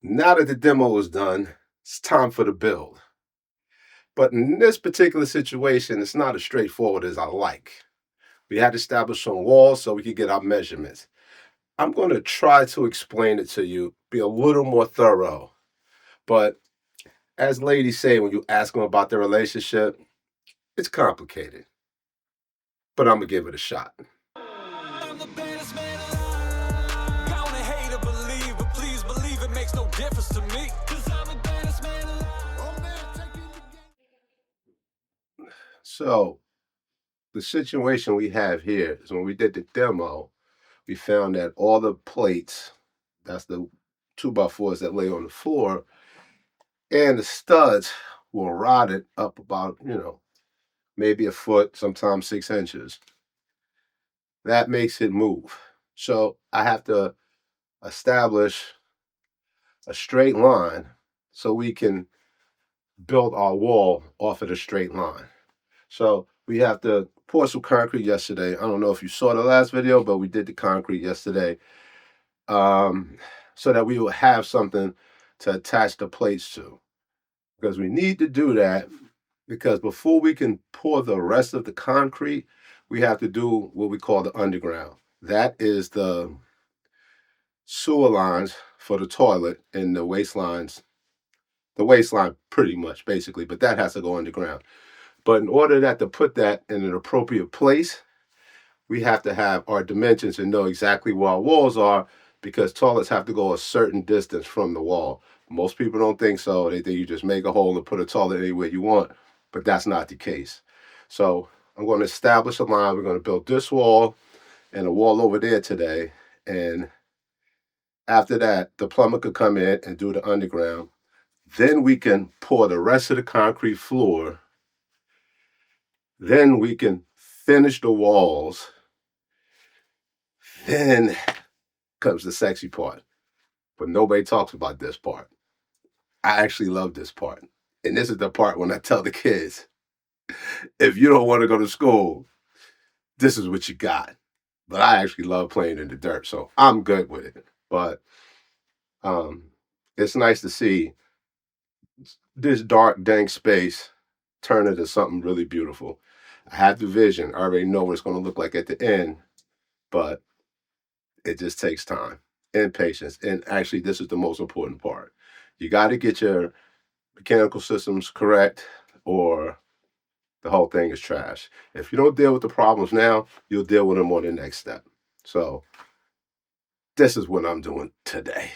Now that the demo is done, it's time for the build. But in this particular situation, it's not as straightforward as I like. We had to establish some walls so we could get our measurements. I'm going to try to explain it to you, be a little more thorough. But as ladies say when you ask them about their relationship, it's complicated. But I'm going to give it a shot. I'm the baddest man alive. Count a hater, believe, but please believe it makes no difference to me. 'Cause I'm the baddest man alive. Oh man, taking the game. So the situation we have here is when we did the demo, we found that all the plates, that's the 2x4s that lay on the floor, and the studs were rotted up about, maybe a foot, sometimes 6 inches. That makes it move. So I have to establish a straight line so we can build our wall off of the straight line. So we have to pour some concrete yesterday. I don't know if you saw the last video, but we did the concrete yesterday so that we will have something to attach the plates to. Because we need to do that because before we can pour the rest of the concrete, we have to do what we call the underground. That is the sewer lines for the toilet and the waistline pretty much, basically, but that has to go underground. But in order to put that in an appropriate place, we have to have our dimensions and know exactly where our walls are because toilets have to go a certain distance from the wall. Most people don't think so. They think you just make a hole and put a toilet anywhere you want, but that's not the case. So I'm going to establish a line. We're going to build this wall and a wall over there today. And after that, the plumber could come in and do the underground. Then we can pour the rest of the concrete floor. Then we can finish the walls. Then comes the sexy part. But nobody talks about this part. I actually love this part. And this is the part when I tell the kids, if you don't want to go to school, this is what you got. But I actually love playing in the dirt, so I'm good with it. But it's nice to see this dark, dank space turn into something really beautiful. I have the vision. I already know what it's going to look like at the end, but it just takes time and patience. And actually, this is the most important part. You got to get your mechanical systems correct or the whole thing is trash. If you don't deal with the problems now, you'll deal with them on the next step. So this is what I'm doing today.